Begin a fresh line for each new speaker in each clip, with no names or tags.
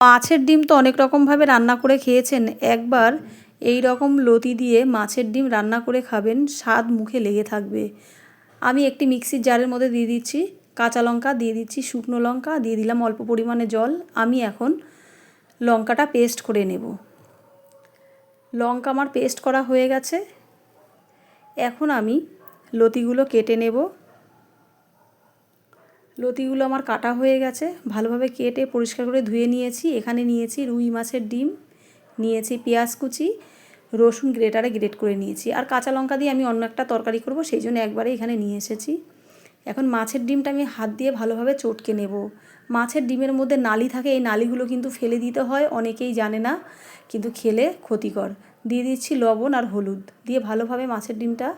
মাছের ডিম তো অনেক রকমভাবে রান্না করে খেয়েছেন, একবার এই রকম লতি দিয়ে মাছের ডিম রান্না করে খাবেন, স্বাদ মুখে লেগে থাকবে। আমি একটি মিক্সির জারের মধ্যে দিয়ে দিচ্ছি কাঁচা লঙ্কা, দিয়ে দিচ্ছি শুকনো লঙ্কা, দিয়ে দিলাম অল্প পরিমাণে জল। আমি এখন লঙ্কাটা পেস্ট করে নেব। লঙ্কা আমার পেস্ট করা হয়ে গেছে। এখন আমি লতিগুলো কেটে নেব। লতিগুলো আমার কাটা হয়ে গেছে, ভালোভাবে কেটে পরিষ্কার করে ধুয়ে নিয়েছি। এখানে নিয়েছি রুই মাছের ডিম, নিয়েছি পেঁয়াজ কুচি, রসুন গ্রেটারে গ্রেট করে নিয়েছি, আর কাঁচা লঙ্কা দিয়ে আমি অন্য একটা তরকারি করব, সেই জন্য একবারে এখানে নিয়ে এসেছি। এখন মাছের ডিমটা আমি হাত দিয়ে ভালোভাবে চটকে নেব। মাছের ডিমের মধ্যে নালি থাকে, এই নালিগুলো কিন্তু ফেলে দিতে হয়, অনেকেই জানে না, কিন্তু খেলে ক্ষতিকর। দিয়ে দিচ্ছি লবণ আর হলুদ, দিয়ে ভালোভাবে মাছের ডিমটা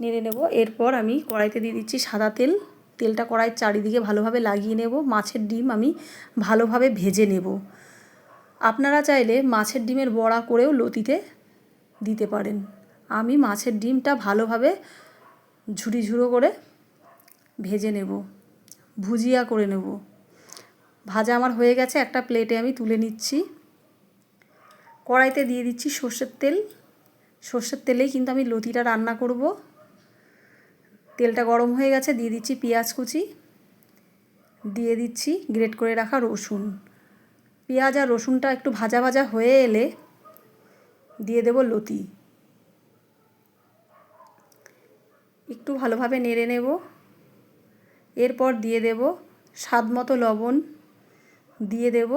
নেড়ে নেব। এরপর আমি কড়াইতে দিয়ে দিচ্ছি সাদা তেল। তেলটা কড়াইয়ের চারিদিকে ভালোভাবে লাগিয়ে নেব। মাছের ডিম আমি ভালোভাবে ভেজে নেব। আপনারা চাইলে মাছের ডিমের বড়া করেও লতিতে দিতে পারেন। আমি মাছের ডিমটা ভালোভাবে ঝুরি ঝুরো করে ভেজে নেব, ভুজিয়া করে নেব। ভাজা আমার হয়ে গেছে, একটা প্লেটে আমি তুলে নিচ্ছি। কড়াইতে দিয়ে দিচ্ছি সর্ষের তেল। সর্ষের তেলেই কিন্তু আমি লতিটা রান্না করব। তেলটা গরম হয়ে গেছে, দিয়ে দিচ্ছি পেঁয়াজ কুচি, দিয়ে দিচ্ছি গ্রেট করে রাখা রসুন। পেঁয়াজ আর রসুনটা একটু ভাজা ভাজা হয়ে এলে দিয়ে দেব লতি। একটু ভালোভাবে নেড়ে নেব। এরপর দিয়ে দেব স্বাদ মতো লবণ, দিয়ে দেব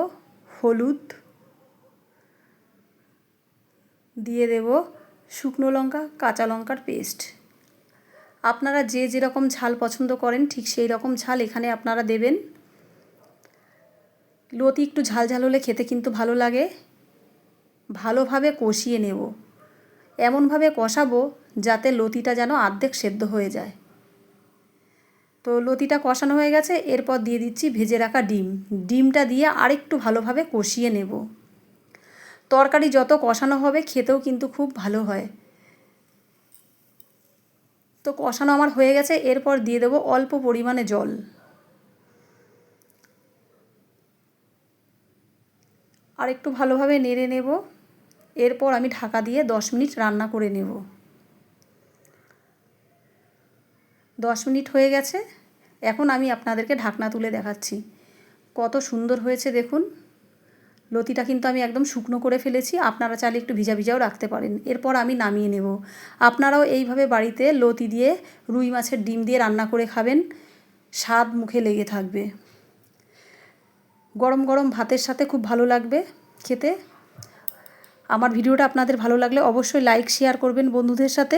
হলুদ, দিয়ে দেব শুকনো লঙ্কা কাঁচা লঙ্কার পেস্ট। আপনারা যে যেরকম ঝাল পছন্দ করেন ঠিক সেই রকম ঝাল এখানে আপনারা দেবেন। লতি একটু ঝাল ঝাল হলে খেতে কিন্তু ভালো লাগে। ভালোভাবে কষিয়ে নেব, এমনভাবে কষাবো যাতে লতিটা যেন অর্ধেক সেদ্ধ হয়ে যায়। তো লতিটা কষানো হয়ে গেছে, এরপর দিয়ে দিচ্ছি ভেজে রাখা ডিম। ডিমটা দিয়ে আরেকটু ভালোভাবে কষিয়ে নেব। তরকারি যত কষানো হবে খেতেও কিন্তু খুব ভালো হয়। তো কষানো আমার হয়ে গেছে, এরপর দিয়ে দেবো অল্প পরিমাণে জল। আর একটু ভালোভাবে নেড়ে নেব। এরপর আমি ঢাকা দিয়ে 10 মিনিট রান্না করে নেব। 10 মিনিট হয়ে গেছে, এখন আমি আপনাদেরকে ঢাকনা তুলে দেখাচ্ছি কত সুন্দর হয়েছে দেখুন। লতিটা কিন্তু আমি একদম শুকনো করে ফেলেছি, আপনারা চাইলে একটু ভিজা ভিজাও রাখতে পারেন। এরপর আমি নামিয়ে নেব। আপনারাও এইভাবে বাড়িতে লতি দিয়ে রুই মাছের ডিম দিয়ে রান্না করে খাবেন, স্বাদ মুখে লেগে থাকবে। গরম গরম ভাতের সাথে খুব ভালো লাগবে খেতে। আমার ভিডিওটা আপনাদের ভালো লাগলে অবশ্যই লাইক শেয়ার করবেন বন্ধুদের সাথে।